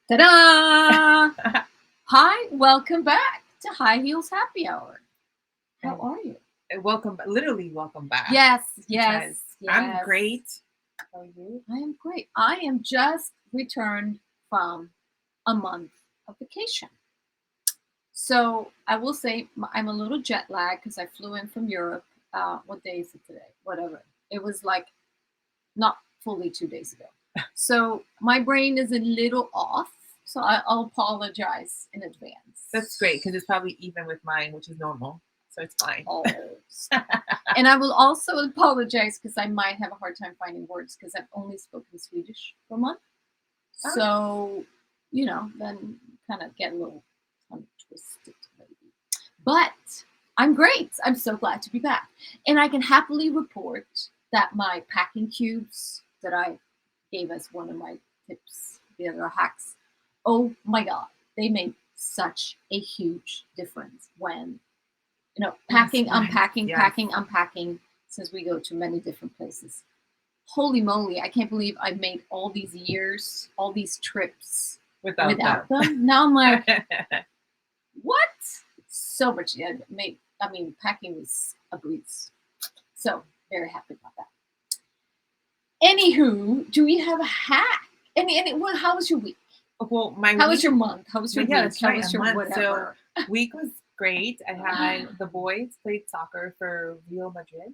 Ta-da! Hi, welcome back to High Heels Happy Hour. How are you? Literally welcome back. Yes. I'm great. How are you? I am great. I am just returned from a month of vacation. So I will say I'm a little jet lagged because I flew in from Europe. What day is it today? Whatever. It was like not fully 2 days ago. So my brain is a little off. So I'll apologize in advance. That's great because it's probably even with mine, which is normal. So it's fine. Oh. And I will also apologize because I might have a hard time finding words because I've only spoken Swedish for a month. So, then kind of get a little tongue twisted maybe. But I'm great. I'm so glad to be back. And I can happily report that my packing cubes that I gave as one of my tips, the other hacks, oh my God, they made such a huge difference when, packing, unpacking, since we go to many different places. Holy moly, I can't believe I made all these years, all these trips without them. Now I'm like, what? So much. Packing was a breeze. So very happy about that. Anywho, do we have a hack? How was your week? Well, how was your month? How was your week? How was your whatever? So week was great. I had the boys played soccer for Real Madrid,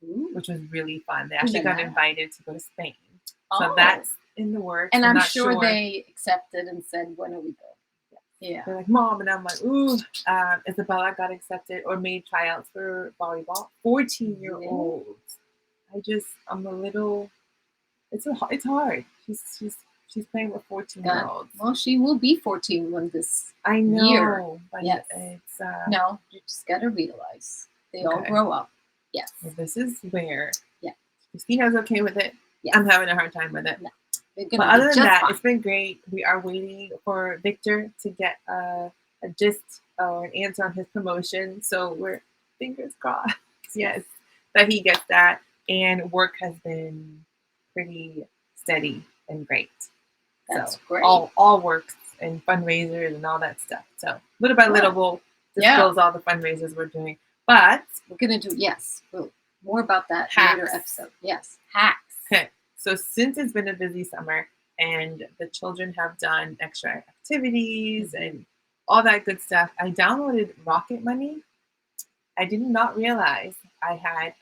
which was really fun. They actually got invited to go to Spain. So that's in the works. And I'm sure they accepted and said, when are we going? Yeah. They're like, Mom, and I'm like, ooh. Isabella got accepted or made tryouts for volleyball. 14-year-olds. I'm a little. It's hard. She's playing with 14-year-olds. Well, she will be 14 when this I know, year. But yes. It's no, you just gotta realize they all grow up. Yes. Well, this is where. Yeah. Christina's okay with it. Yes. I'm having a hard time with it. No. But other than that, it's been great. We are waiting for Victor to get a gist or an answer on his promotion. So we're fingers crossed. Yes, that he gets that. And work has been pretty steady and great. That's great. All works and fundraisers and all that stuff. So little by little, we'll disclose all the fundraisers we're doing. But we're gonna do more about that later episode. Yes, hacks. So since it's been a busy summer and the children have done extra activities and all that good stuff, I downloaded Rocket Money. I did not realize I had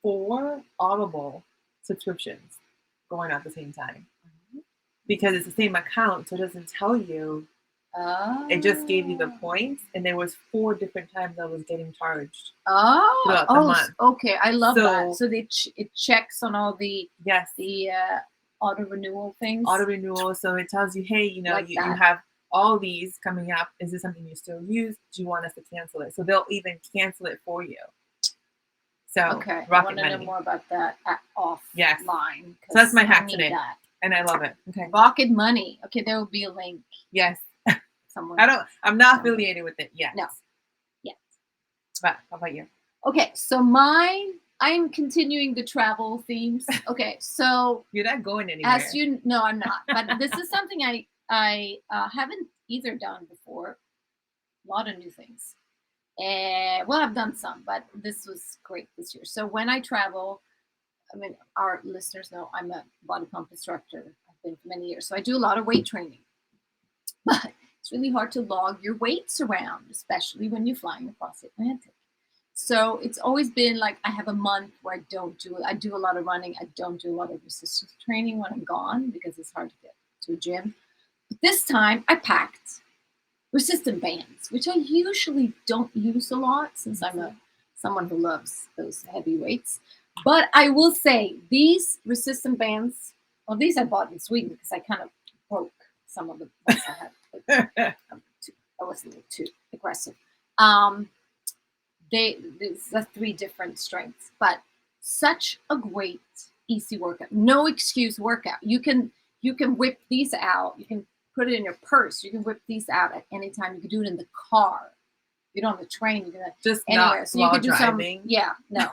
4 Audible subscriptions going at the same time. Because it's the same account, so it doesn't tell you. It just gave you the points, and there was 4 different times I was getting charged. Throughout the month. Okay, I love that. So it checks on all the auto renewal things. Auto renewal, so it tells you, hey, you have all these coming up. Is this something you still use? Do you want us to cancel it? So they'll even cancel it for you. So okay, I want to know more about that offline. Yes. So that's my hack today. And I love it. Okay. Rocket Money. Okay, there will be a link. Yes. Somewhere. I'm not affiliated with it yet. No. Yes. But how about you? Okay, so I'm continuing the travel themes. Okay, so you're not going anywhere. No, I'm not. But this is something I haven't either done before. A lot of new things. I've done some, but this was great this year. So when I travel, our listeners know I'm a body pump instructor. I've been for many years. So I do a lot of weight training. But it's really hard to log your weights around, especially when you're flying across the Atlantic. So it's always been like I have a month where I do a lot of running. I don't do a lot of resistance training when I'm gone because it's hard to get to a gym. But this time I packed resistant bands, which I usually don't use a lot since I'm someone who loves those heavy weights. But I will say these resistant bands, these I bought in Sweden because I kind of broke some of the ones I had. I was a little too aggressive. There's 3 different strengths, but such a great, easy workout. No excuse workout. You can whip these out. You can put it in your purse. You can whip these out at any time. You can do it in the car. You don't on the train. You can just anywhere. So you could do driving. No.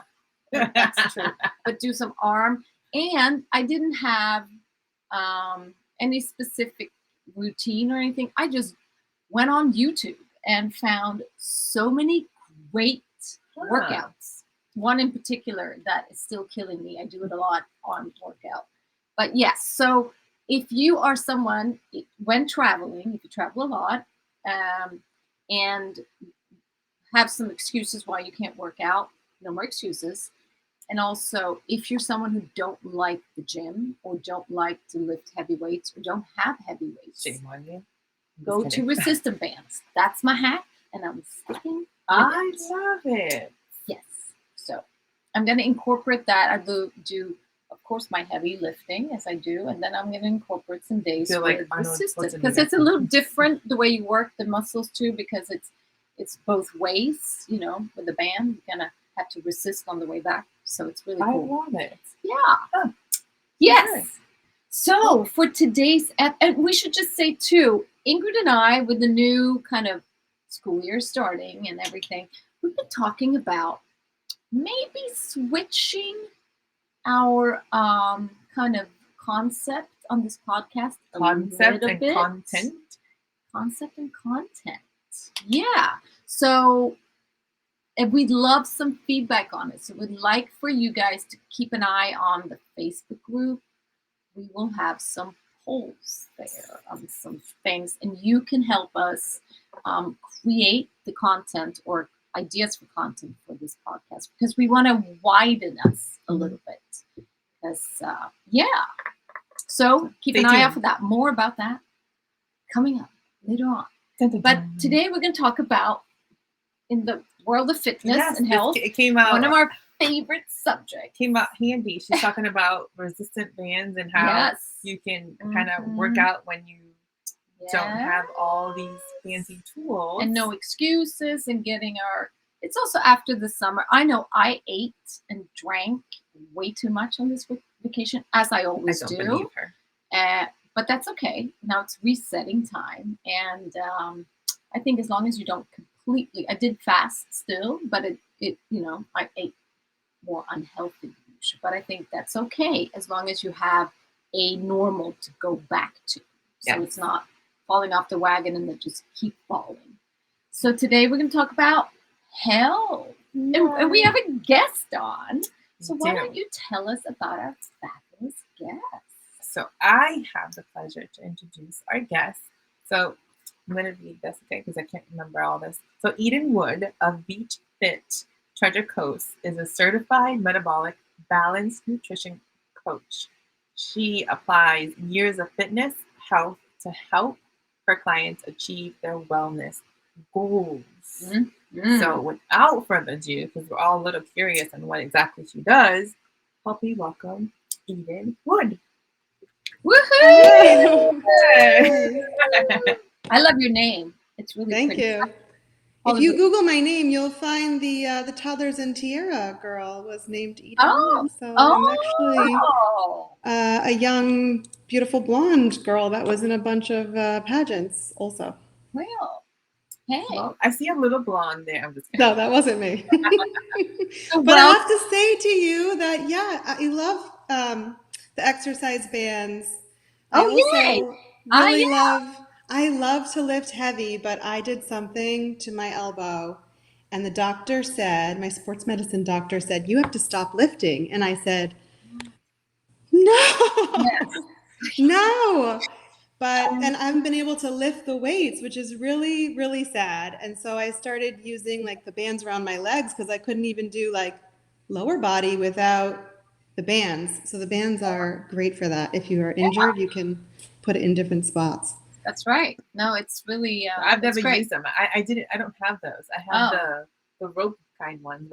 That's true. But do some arm. And I didn't have any specific routine or anything. I just went on YouTube and found so many great workouts. One in particular that is still killing me. I do it a lot on workout. But yes, so if you are someone, when traveling, if you travel a lot, and have some excuses why you can't work out, no more excuses. And also, if you're someone who don't like the gym or don't like to lift heavy weights or don't have heavy weights, Shame on you. go to resistant bands. That's my hack, and I'm sticking. I love it. Yes. So I'm going to incorporate that. I do, of course, my heavy lifting as I do, and then I'm going to incorporate some days with resistance because it's a little different the way you work the muscles too, because it's both ways. You know, with the band, you're gonna have to resist on the way back, so it's really cool. I love it. Yeah. Huh. Yes. Sure. So for today's, and we should just say too, Ingrid and I, with the new kind of school year starting and everything, we've been talking about maybe switching our kind of concept on this podcast. Concept and content. Concept and content. Yeah. So and we'd love some feedback on it. So we'd like for you guys to keep an eye on the Facebook group. We will have some polls there on some things, and you can help us create the content or ideas for content for this podcast, because we want to widen us a little bit. Because so keep an eye out for that. More about that coming up later on. But today we're going to talk about, in the world of fitness and health, it came out, one of our favorite subjects. Came out handy. She's talking about resistant bands and how you can kind of work out when you don't have all these fancy tools. And no excuses, and getting our... It's also after the summer. I know I ate and drank way too much on this vacation, as I always do. Believe her. But that's okay. Now it's resetting time. And I think as long as you don't completely... I did fast still, but it I ate more unhealthy than usual. But I think that's okay as long as you have a normal to go back to. So it's not falling off the wagon and then just keep falling. So today we're going to talk about health. And we have a guest on. So why don't you tell us about our fabulous guest? So I have the pleasure to introduce our guest. So I'm going to read this, okay, because I can't remember all this. So Eden Wood of Beach Fit Treasure Coast is a certified metabolic balance nutrition coach. She applies years of fitness, health to help her clients achieve their wellness goals. Mm-hmm. So without further ado, because we're all a little curious on what exactly she does, help me welcome Eden Wood. Woohoo! I love your name. It's really Thank pretty. you. If you Google my name, you'll find the Toddlers and Tiara girl was named Eden Wood. So I'm actually a young, beautiful blonde girl that was in a bunch of pageants also. Well, hey. Well, I see a little blonde there. I'm just kidding. No, that wasn't me. But I have to say to you that, I love the exercise bands. I love to lift heavy, but I did something to my elbow, and the doctor said, my sports medicine doctor said, you have to stop lifting. And I said, no. But, and I haven't been able to lift the weights, which is really, really sad. And so I started using like the bands around my legs, because I couldn't even do like lower body without the bands. So the bands are great for that. If you are injured, you can put it in different spots. That's right. No, it's really. I've never used them. I didn't. I don't have those. I have the rope kind ones.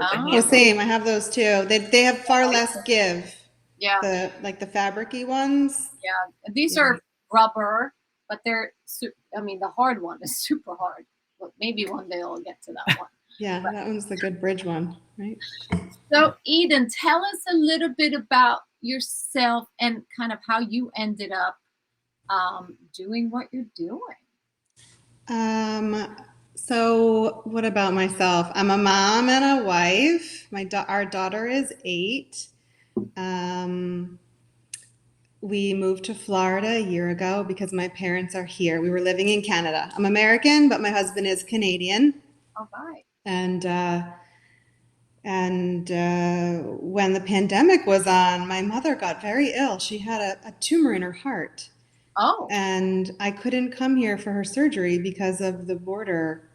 Same. I have those too. They have far less give. Yeah. The fabric-y ones. Yeah. These are rubber, but they're. The hard one is super hard. But maybe one day I'll get to that one. That one's the good bridge one, right? So Eden, tell us a little bit about yourself and kind of how you ended up doing what you're doing. So what about myself? I'm a mom and a wife. Our daughter is 8. we moved to Florida a year ago because my parents are here. We were living in Canada. I'm American, but my husband is Canadian. All right. And when the pandemic was on, my mother got very ill. She had a tumor in her heart. Oh. And I couldn't come here for her surgery because of the border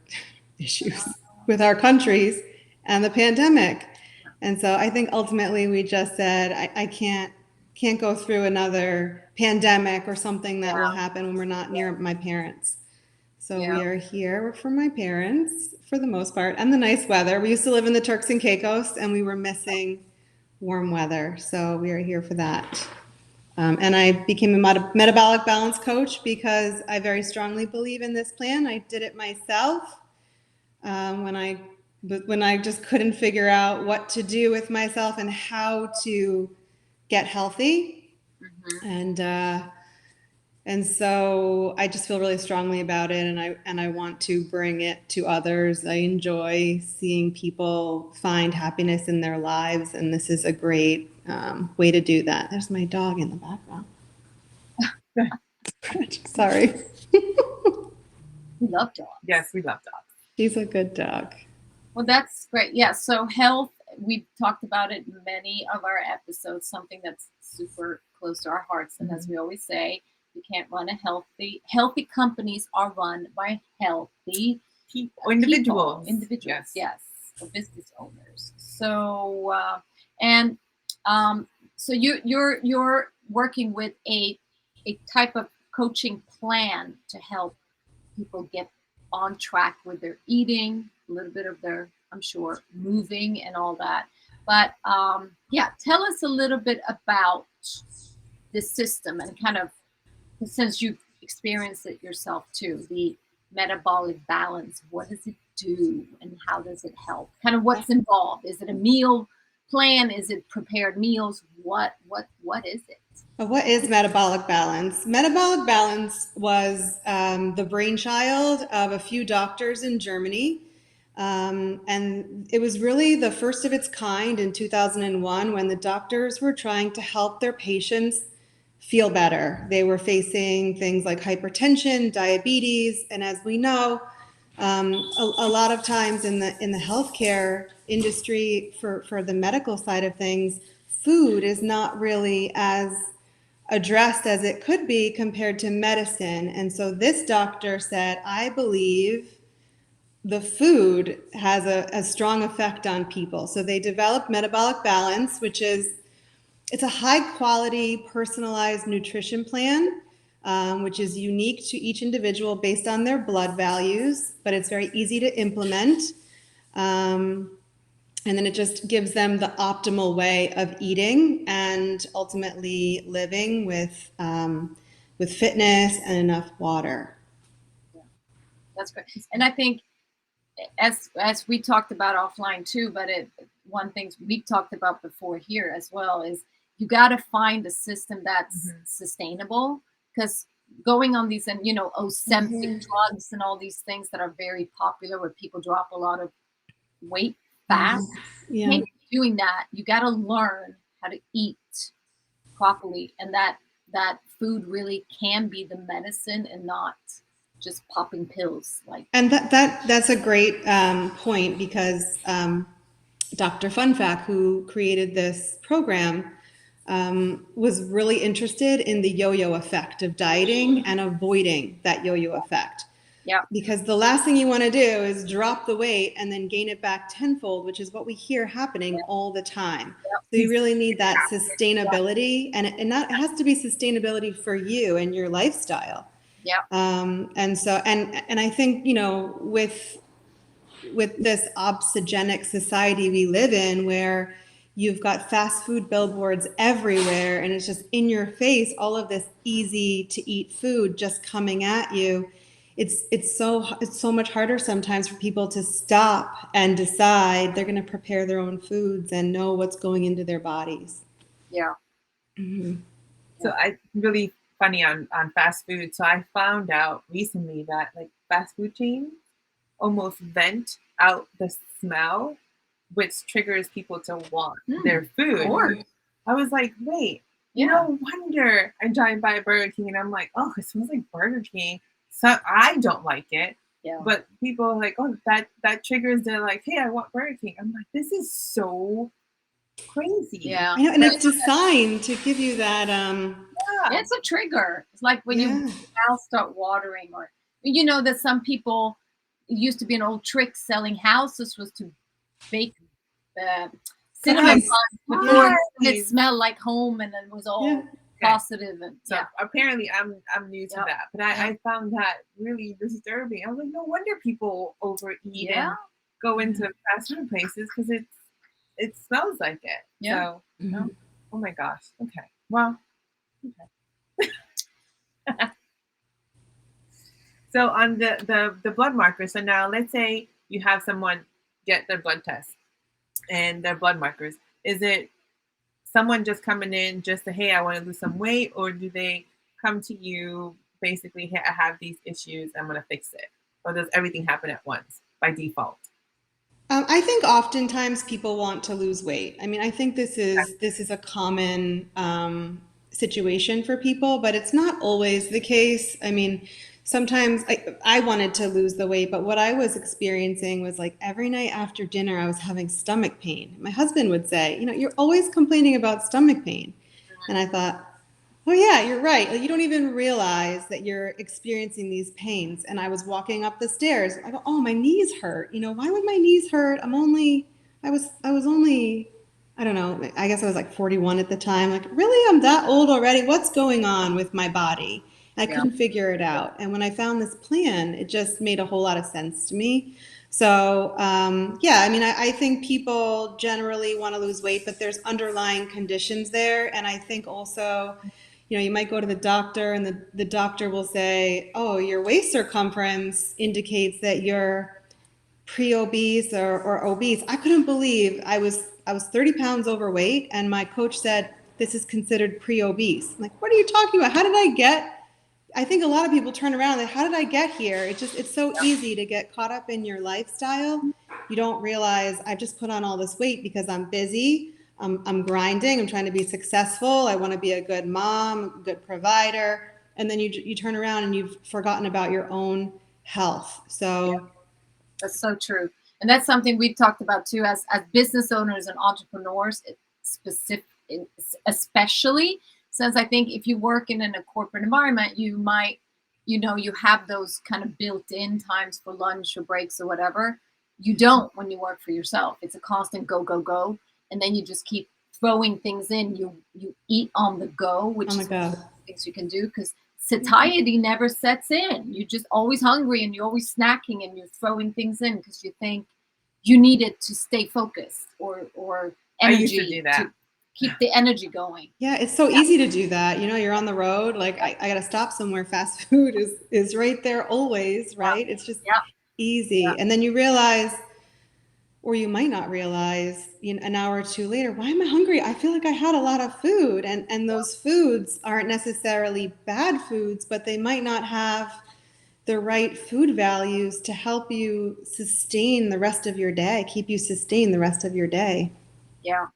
issues with our countries and the pandemic. And so I think ultimately we just said, I can't go through another pandemic or something that will happen when we're not near my parents. So we are here for my parents for the most part, and the nice weather. We used to live in the Turks and Caicos, and we were missing warm weather. So we are here for that. And I became a metabolic balance coach because I very strongly believe in this plan. I did it myself when I just couldn't figure out what to do with myself and how to get healthy. And so I just feel really strongly about it, and I want to bring it to others. I enjoy seeing people find happiness in their lives, and this is a great way to do that. There's my dog in the background. Sorry. We love dogs. Yes, we love dogs. She's a good dog. Well, that's great. Yeah. So health, we've talked about it in many of our episodes, something that's super close to our hearts. And as we always say, you can't run a healthy companies are run by healthy people, individuals. Yes, or business owners. So so you're working with a type of coaching plan to help people get on track with their eating, a little bit of their, I'm sure, moving and all that. But tell us a little bit about the system and kind of, since you've experienced it yourself too, the metabolic balance. What does it do and how does it help? Kind of what's involved? Is it a meal plan? Is it prepared meals? What is it? What is metabolic balance? Metabolic balance was the brainchild of a few doctors in Germany. And it was really the first of its kind in 2001 when the doctors were trying to help their patients feel better. They were facing things like hypertension, diabetes, and as we know, a lot of times in the healthcare industry for the medical side of things, food is not really as addressed as it could be compared to medicine. And so this doctor said, I believe the food has a strong effect on people. So they developed Metabolic Balance, which is, it's a high quality personalized nutrition plan, which is unique to each individual based on their blood values, but it's very easy to implement. And then it just gives them the optimal way of eating and ultimately living with fitness and enough water. Yeah, that's great. And I think as we talked about offline too, but one thing we talked about before here as well is you got to find a system that's sustainable, because going on these and Ozempic drugs and all these things that are very popular where people drop a lot of weight fast. Yeah. You can't keep doing that. You got to learn how to eat properly, and that food really can be the medicine and not just popping pills. And that's a great point, because Dr. Funfact, who created this program, was really interested in the yo-yo effect of dieting and avoiding that yo-yo effect. Yeah. Because the last thing you want to do is drop the weight and then gain it back tenfold, which is what we hear happening all the time. So you really need that sustainability, and it has to be sustainability for you and your lifestyle. Yeah. And so, and I think, with this obsogenic society we live in, where you've got fast food billboards everywhere and it's just in your face, all of this easy to eat food just coming at you. It's so much harder sometimes for people to stop and decide they're going to prepare their own foods and know what's going into their bodies. Yeah. So I really funny on fast food. So I found out recently that fast food chains almost vent out the smell, which triggers people to want their food. I was like, wait, Yeah. No wonder I drive by Burger King and I'm like, oh, it smells like Burger King. So I don't like it. Yeah. But people are like, oh, that triggers. They're like, hey, I want Burger King. I'm like, this is so crazy. Yeah. I know, and it's designed to give you that Yeah. It's a trigger. It's like when your yeah. mouth start watering, or you know that some people, it used to be an old trick selling houses was to bake uh, cinnamon Pies. buns before Yeah. it smelled like home, and it was all Yeah. positive. And So yeah, apparently I'm new to Yep. that. But I found that really disturbing. I was like, no wonder people overeat Yeah. and go into fast food places because it smells like it. Yeah. So Mhm. oh my gosh. Okay. Well, so on the blood markers, so now let's say you have someone get their blood test and their blood markers. Is it someone just coming in just to, hey, I want to lose some weight, or do they come to you basically, hey, I have these issues, I'm gonna fix it? Or does everything happen at once by default? I think oftentimes people want to lose weight. I mean, I think this is a common situation for people, but it's not always the case. I mean, sometimes I wanted to lose the weight, but what I was experiencing was like every night after dinner, I was having stomach pain. My husband would say, you're always complaining about stomach pain. And I thought, oh yeah, you're right. Like, you don't even realize that you're experiencing these pains. And I was walking up the stairs. I go, oh, my knees hurt. Why would my knees hurt? I was only, I don't know. I guess I was like 41 at the time. Like, really, I'm that old already? What's going on with my body? I Yeah. couldn't figure it out. And when I found this plan, it just made a whole lot of sense to me. So, yeah, I mean, I think people generally want to lose weight, but there's underlying conditions there. And I think also, you might go to the doctor and the doctor will say, oh, your waist circumference indicates that you're pre-obese or obese. I couldn't believe I was 30 pounds overweight and my coach said, this is considered pre-obese. I'm like, what are you talking about? How did I get I think a lot of people turn around and how did I get here? It's so easy to get caught up in your lifestyle. You don't realize I've just put on all this weight because I'm busy. I'm grinding. I'm trying to be successful. I want to be a good mom, a good provider. And then you turn around and you've forgotten about your own health. So That's so true. And that's something we've talked about too as business owners and entrepreneurs, specific, especially since I think if you work in a corporate environment, you might, you have those kind of built in times for lunch or breaks or whatever. You don't when you work for yourself. It's a constant go, go, go. And then you just keep throwing things in. You eat on the go, which oh my is one of God. the things you can do because satiety never sets in. You're just always hungry and you're always snacking and you're throwing things in because you think you need it to stay focused or I used to energy do that. to keep the energy going. Yeah, it's so easy to do that. You're on the road, like I got to stop somewhere. Fast food is right there always, Yeah. right? It's just Yeah. easy. And then you realize, or you might not realize, an hour or two later, why am I hungry? I feel like I had a lot of food. And those foods aren't necessarily bad foods, but they might not have the right food values to help you sustain the rest of your day, keep you sustained the rest of your day. Yeah.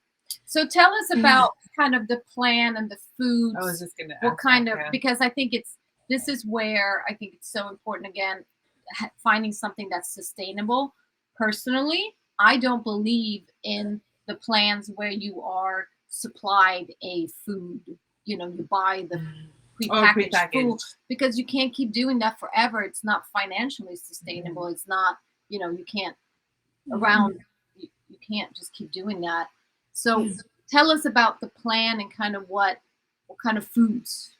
So tell us about kind of the plan and the foods. I was just gonna What ask kind that, of, yeah. because I think this is where I think it's so important again, finding something that's sustainable. Personally, I don't believe in the plans where you are supplied a food, you buy the prepackaged food because you can't keep doing that forever. It's not financially sustainable. It's not, you can't around, you can't just keep doing that. So tell us about the plan and kind of what kind of foods.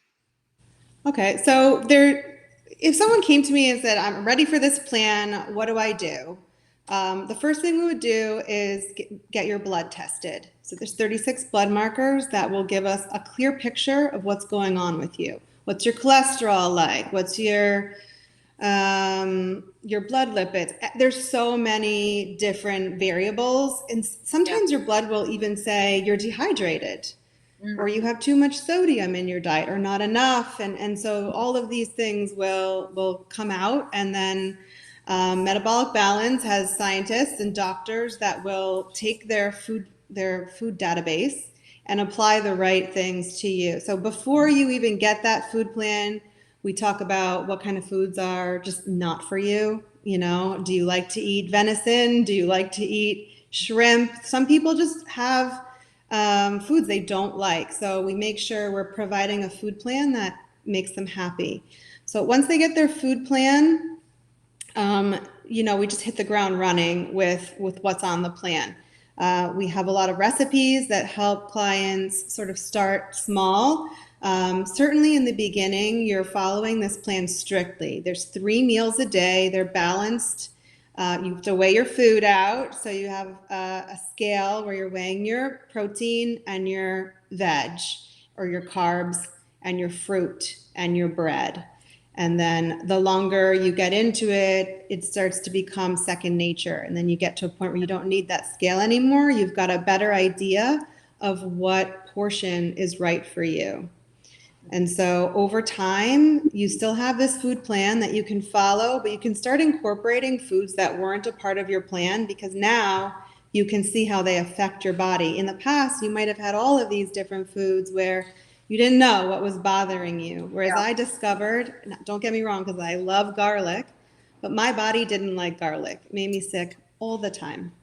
Okay, so if someone came to me and said, I'm ready for this plan, what do I do? The first thing we would do is get your blood tested. So there's 36 blood markers that will give us a clear picture of what's going on with you. What's your cholesterol like? What's your blood lipids? There's so many different variables, and sometimes your blood will even say you're dehydrated. Or you have too much sodium in your diet or not enough. And so all of these things will come out. And then Metabolic Balance has scientists and doctors that will take their food database and apply the right things to you. So before you even get that food plan, we talk about what kind of foods are just not for you. You know, do you like to eat venison? Do you like to eat shrimp? Some people just have foods they don't like. So we make sure we're providing a food plan that makes them happy. So once they get their food plan, we just hit the ground running with what's on the plan. We have a lot of recipes that help clients sort of start small. Certainly in the beginning, you're following this plan strictly. There's 3 meals a day. They're balanced. You have to weigh your food out. So you have a scale where you're weighing your protein and your veg, or your carbs and your fruit and your bread. And then the longer you get into it, it starts to become second nature. And then you get to a point where you don't need that scale anymore. You've got a better idea of what portion is right for you. And so over time, you still have this food plan that you can follow, but you can start incorporating foods that weren't a part of your plan, because now you can see how they affect your body. In the past, you might have had all of these different foods where you didn't know what was bothering you. Whereas I discovered, don't get me wrong, because I love garlic, but my body didn't like garlic. It made me sick all the time.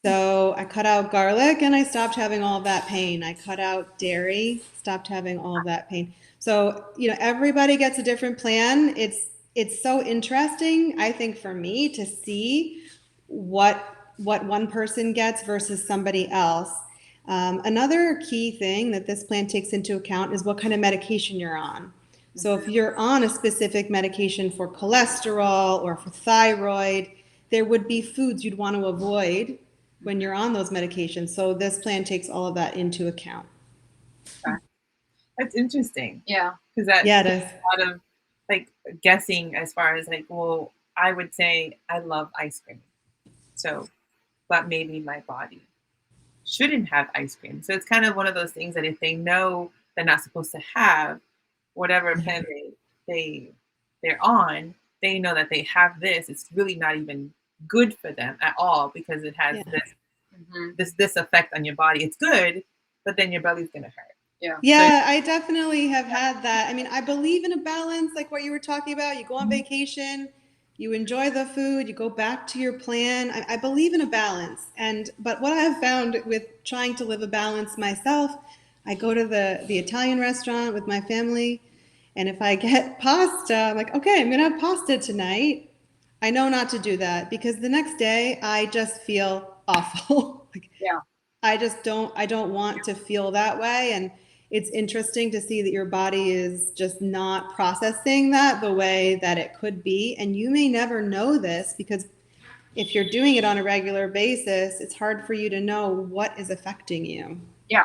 So I cut out garlic and I stopped having all of that pain. I cut out dairy, stopped having all of that pain. So, everybody gets a different plan. It's so interesting, I think, for me to see what one person gets versus somebody else. Another key thing that this plan takes into account is what kind of medication you're on. So if you're on a specific medication for cholesterol or for thyroid, there would be foods you'd want to avoid when you're on those medications. So this plan takes all of that into account. That's interesting. Yeah. Because that's Yeah, it is. a lot of guessing as far as well, I would say I love ice cream. So, but maybe my body shouldn't have ice cream. So it's kind of one of those things that if they know they're not supposed to have whatever plan they're on, they know that they have this. It's really not even good for them at all, because it has this effect on your body. It's good, but then your belly's gonna hurt. Yeah, I definitely have had that. I mean, I believe in a balance, like what you were talking about. You go on vacation, you enjoy the food, you go back to your plan. I believe in a balance. But what I have found with trying to live a balance myself, I go to the Italian restaurant with my family, and if I get pasta, I'm like, okay, I'm gonna have pasta tonight. I know not to do that, because the next day I just feel awful. I don't want to feel that way. And it's interesting to see that your body is just not processing that the way that it could be. And you may never know this, because if you're doing it on a regular basis, it's hard for you to know what is affecting you. Yeah.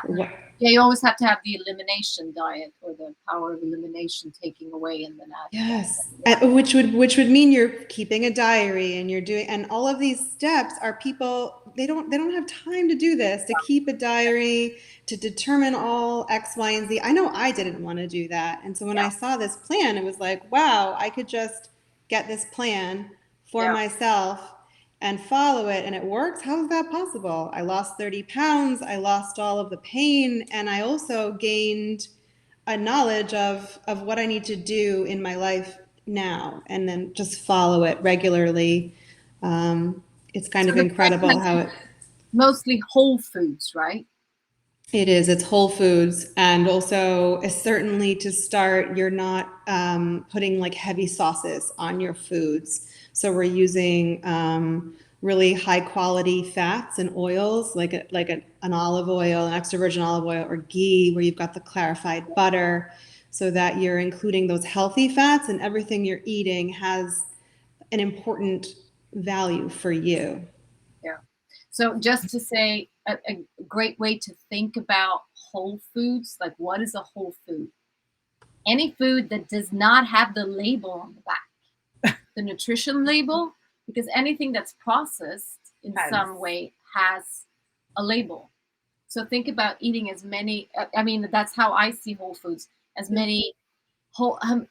Yeah, you always have to have the elimination diet, or the power of elimination, taking away in the natural. Yes. Which would mean you're keeping a diary, and you're doing, and all of these steps are people, they don't have time to do this, to keep a diary, to determine all X, Y, and Z. I know I didn't want to do that. And so when I saw this plan, it was like, wow, I could just get this plan for myself and follow it, and it works. How is that possible? I lost 30 pounds. I lost all of the pain. And I also gained a knowledge of what I need to do in my life now, and then just follow it regularly. It's kind of incredible how it... Mostly whole foods, right? It is. It's whole foods. And also, certainly to start, you're not putting heavy sauces on your foods. So we're using really high quality fats and oils, like an olive oil, an extra virgin olive oil, or ghee, where you've got the clarified butter, so that you're including those healthy fats, and everything you're eating has an important value for you. Yeah. So just to say, a great way to think about whole foods, like what is a whole food? Any food that does not have the label on the back, the nutrition label, because anything that's processed in some way has a label. So think about eating as many, that's how I see whole foods, as many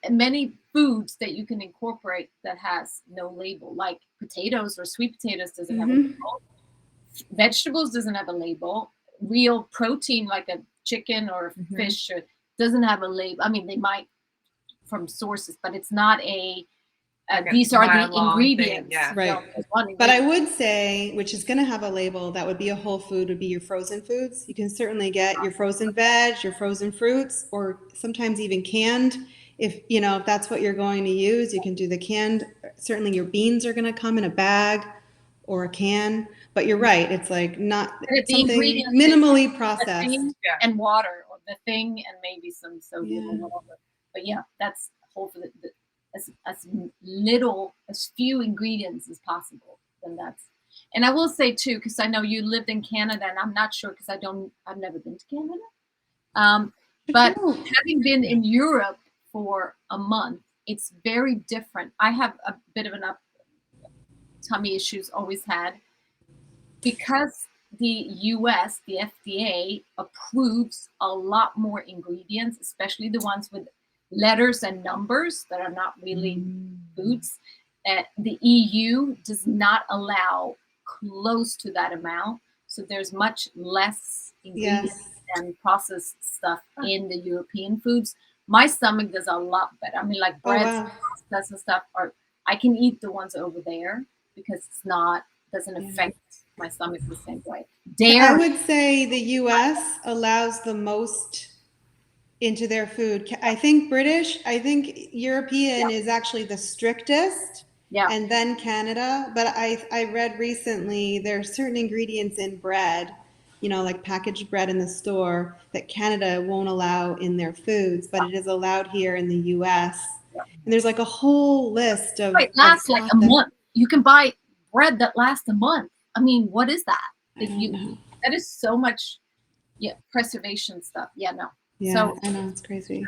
many foods that you can incorporate that has no label, like potatoes or sweet potatoes doesn't have a label. Vegetables doesn't have a label. real protein like a chicken or a fish doesn't have a label. I mean, they might from sources, but it's not a these are the ingredients. Yeah. Right. No, but I would say, which is going to have a label that would be a whole food, would be your frozen foods. You can certainly get your frozen veg, your frozen fruits, or sometimes even canned. If if that's what you're going to use, you can do the canned. Certainly your beans are going to come in a bag or a can. But you're right, it's like not something minimally processed. And water, or the thing, and maybe some sodium or whatever. But yeah, that's whole for as little, as few ingredients as possible. Then that's, and I will say too, because I know you lived in Canada, and I'm not sure because I've never been to Canada. But having been in Europe for a month, it's very different. I have a bit of tummy issues, always had, because the US, the FDA approves a lot more ingredients, especially the ones with letters and numbers that are not really foods. The EU does not allow close to that amount. So there's much less ingredients and processed stuff in the European foods. My stomach does a lot better. I mean, like breads, pastas and stuff I can eat the ones over there because doesn't affect my stomach the same way. I would say the US allows the most into their food. I think European is actually the strictest. Yeah. And then Canada. But I read recently there are certain ingredients in bread, like packaged bread in the store, that Canada won't allow in their foods, but it is allowed here in the US. And there's like a whole list of. It lasts like a month. You can buy bread that lasts a month. I mean, what is that? I don't know. That is so much, preservation stuff. Yeah, no. Yeah, so, I know, it's crazy.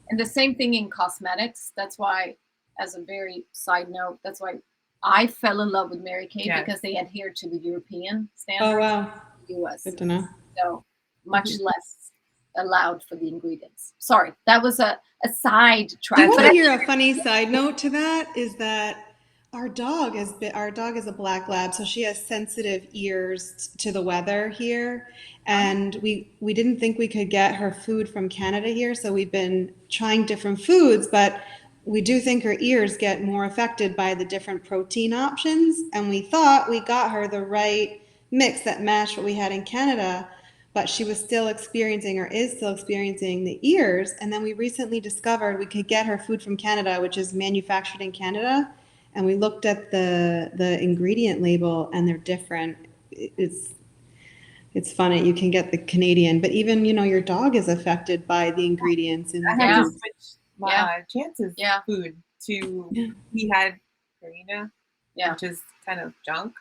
And the same thing in cosmetics. That's why, as a very side note, that's why I fell in love with Mary Kay, because they adhere to the European standards. Oh, wow. In the US. Good to know. So much less allowed for the ingredients. Sorry, that was a side track. Do you want to hear a funny side note to that? Is that our dog is a black lab, so she has sensitive ears to the weather here. And we didn't think we could get her food from Canada here, so we've been trying different foods, but we do think her ears get more affected by the different protein options. And we thought we got her the right mix that matched what we had in Canada, but she was still experiencing, or is still experiencing, the ears. And then we recently discovered we could get her food from Canada, which is manufactured in Canada. And we looked at the ingredient label, and they're different. It's funny. You can get the Canadian, but even your dog is affected by the ingredients in the food. I had to switch my Chance's food to. We had Karina, which is kind of junk.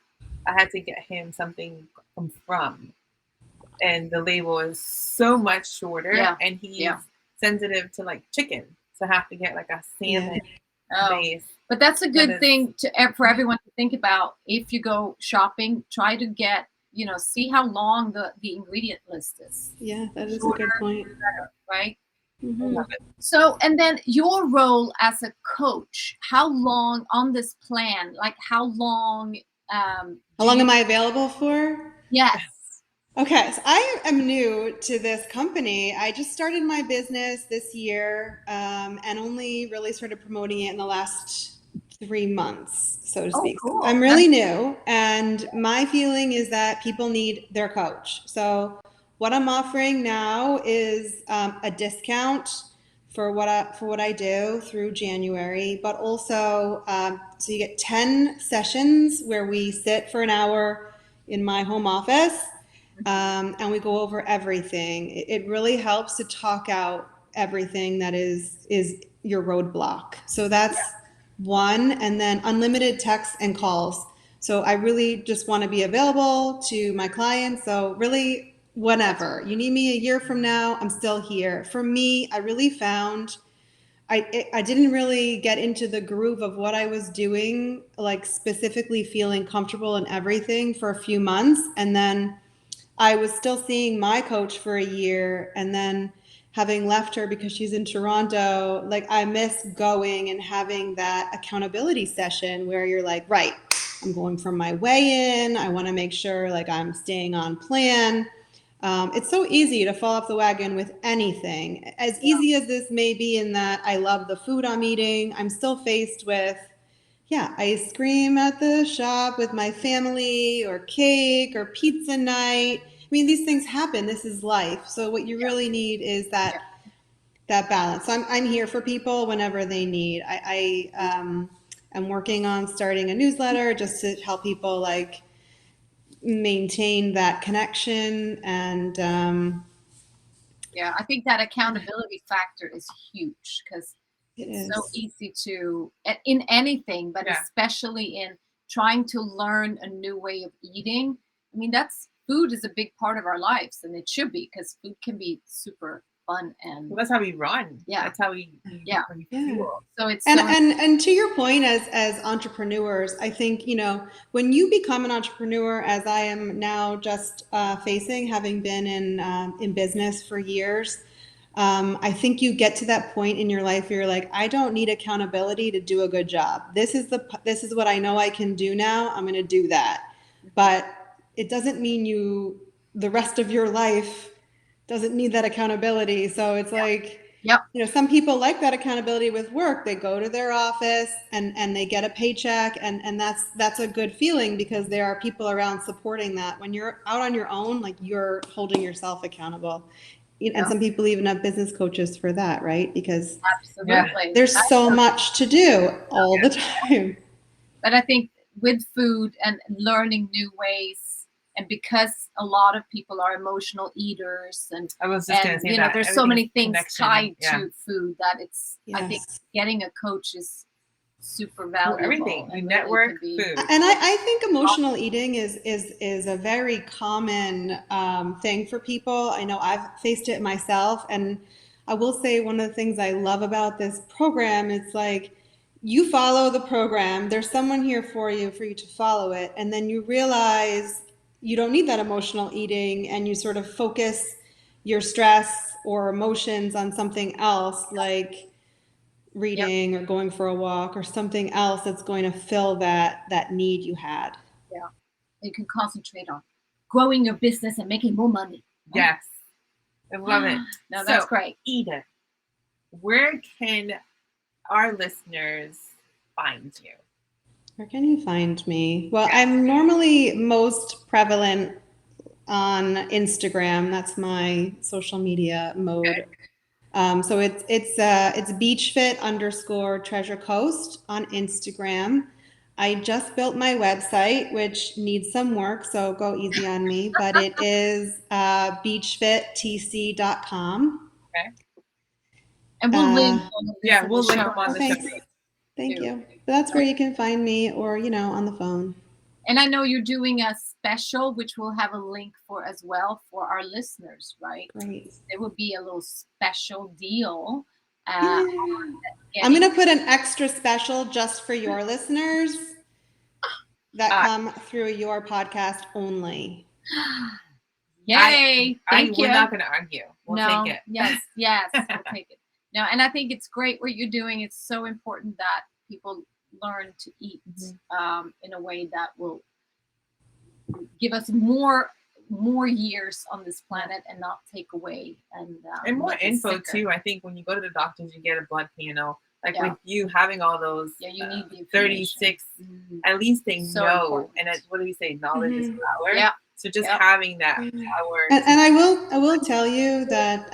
I had to get him something from, and the label is so much shorter, and he's sensitive to like chicken, so I have to get like a salmon base. But that's a good thing for everyone to think about. If you go shopping, try to get, see how long the ingredient list is. Yeah, that is a good point. Better, right? Mm-hmm. So, and then your role as a coach, how long on this plan, like how long? How long am I available for? Yes. Okay, so I am new to this company. I just started my business this year, and only really started promoting it in the last 3 months, so to speak. Cool. I'm really new, and my feeling is that people need their coach. So what I'm offering now is a discount for what I do through January, but also so you get 10 sessions where we sit for an hour in my home office. And we go over everything. It really helps to talk out everything that is your roadblock. So that's one, and then unlimited texts and calls. So I really just want to be available to my clients. So really, whenever you need me a year from now, I'm still here. For me, I really found I didn't really get into the groove of what I was doing, like specifically feeling comfortable in everything for a few months, and then I was still seeing my coach for a year, and then having left her because she's in Toronto, like I miss going and having that accountability session where you're like, right, I'm going for my weigh-in. I want to make sure like I'm staying on plan. It's so easy to fall off the wagon with anything. As easy as this may be, in that I love the food I'm eating, I'm still faced with, yeah, ice cream at the shop with my family, or cake, or pizza night. I mean, these things happen. This is life. So what you really need is that balance. So I'm here for people whenever they need. I'm working on starting a newsletter just to help people like maintain that connection. And Yeah, I think that accountability factor is huge, because it it's so is. easy to, in anything, but Yeah. especially in trying to learn a new way of eating. I mean, food is a big part of our lives, and it should be, because food can be super fun and Well, that's how we run. Yeah. That's how we Yeah. fuel. so it's And, so and to your point, as entrepreneurs, I think, you know, when you become an entrepreneur, as I am now, just facing, having been in business for years, I think you get to that point in your life where you're like, I don't need accountability to do a good job. This is what I know I can do now. I'm going to do that. But it doesn't mean the rest of your life doesn't need that accountability. So it's like, Yep. you know, some people like that accountability with work. They go to their office and they get a paycheck, and that's a good feeling, because there are people around supporting that. When you're out on your own, like, you're holding yourself accountable. And some people even have business coaches for that, right? Because Absolutely. there's so much to do all the time. But I think with food and learning new ways, and because a lot of people are emotional eaters, and I was just going to say you know, that. there's so many things connection, tied yeah. to food that I think Yes. getting a coach is super For valuable. everything. You and network, could be- food. And I think emotional eating is a very common thing for people. I know I've faced it myself, and I will say one of the things I love about this program is like, you follow the program. There's someone here for you to follow it, and then you realize you don't need that emotional eating, and you sort of focus your stress or emotions on something else, like reading or going for a walk or something else that's going to fill that need you had. Yeah. You can concentrate on growing your business and making more money. Yes. I love it. No, that's great. Edith, where can our listeners find you? Where can you find me? Well, I'm normally most prevalent on Instagram. That's my social media mode. So it's beachfit_Treasure Coast on Instagram. I just built my website, which needs some work, so go easy on me. But it is beachfittc.com. Okay. And we'll link all of this in we'll the link show them on the show Thanks. notes. Thank too. you. But that's where you can find me, or, you know, on the phone. And I know you're doing a special, which we'll have a link for as well for our listeners, right? Great. There will be a little special deal. Yeah. I'm going to put an extra special just for your listeners that come through your podcast only. Yay! Thank you. We're not going to argue. We'll take it. Yes, we'll take it. No, and I think it's great what you're doing. It's so important that people learn to eat in a way that will give us more years on this planet and not take away and more make us info sicker. too. I think when you go to the doctors, you get a blood panel. Like Yeah. with you having all those, you need the 36. At least they So know. important. And what do we say? Knowledge is power. Yeah. So just having that power. And I will tell you that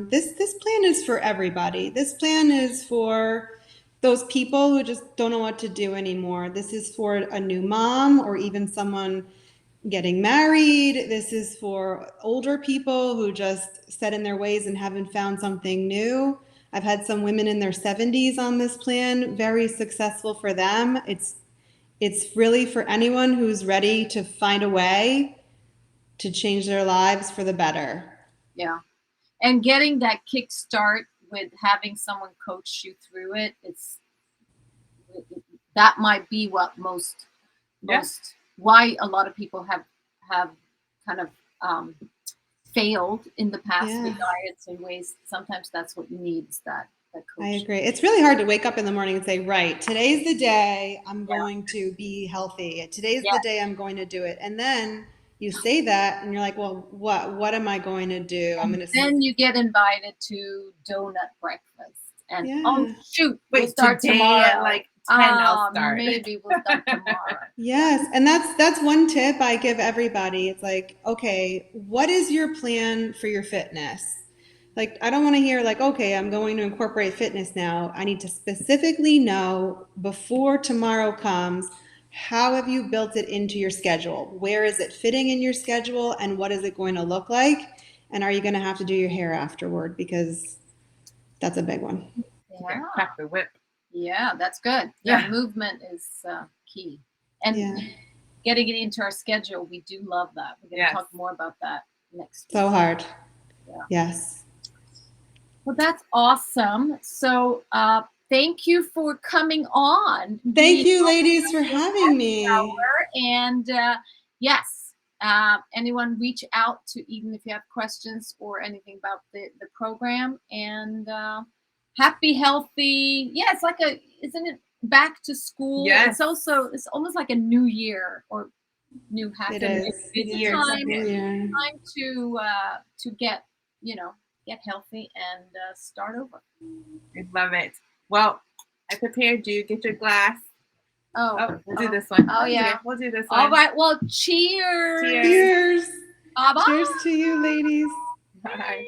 this plan is for everybody. This plan is for those people who just don't know what to do anymore. This is for a new mom, or even someone getting married. This is for older people who just set in their ways and haven't found something new. I've had some women in their 70s on this plan, very successful for them. It's really for anyone who's ready to find a way to change their lives for the better. Yeah. And getting that kickstart with having someone coach you through it, that might be what most why a lot of people have kind of failed in the past with diets and ways. Sometimes that's what you need, is that the I coaching. agree. It's really hard to wake up in the morning and say, right, today's the day I'm going to be healthy. Today's the day I'm going to do it. And then you say that and you're like, well, what am I going to do? I'm going to Then you get invited to donut breakfast. And oh Yeah. shoot, Wait, we'll start today tomorrow. at like 10, I'll start. Maybe we'll start tomorrow. Yes, and that's one tip I give everybody. It's like, okay, what is your plan for your fitness? Like, I don't want to hear like, okay, I'm going to incorporate fitness now. I need to specifically know before tomorrow comes, how have you built it into your schedule? Where is it fitting in your schedule and what is it going to look like? And are you going to have to do your hair afterward? Because that's a big one. Yeah. Crack the whip. Yeah, that's good. Yeah, movement is key. And getting it into our schedule, we do love that. We're going to talk more about that next week. So hard. Yeah. Yes. Well, that's awesome. So thank you for coming on. Thank you, ladies, for having me. And yes, anyone reach out to Eden if you have questions or anything about the program. And happy, healthy. Yeah, it's like isn't it back to school? Yes. It's almost like a new year or new half. It is. Time to get, get healthy and start over. I love it. Well, I prepared you. Get your glass. Oh, we'll do this one. Oh, yeah. We'll do this one. All right. Well, cheers. Cheers. Bye-bye. Cheers to you, ladies. Bye.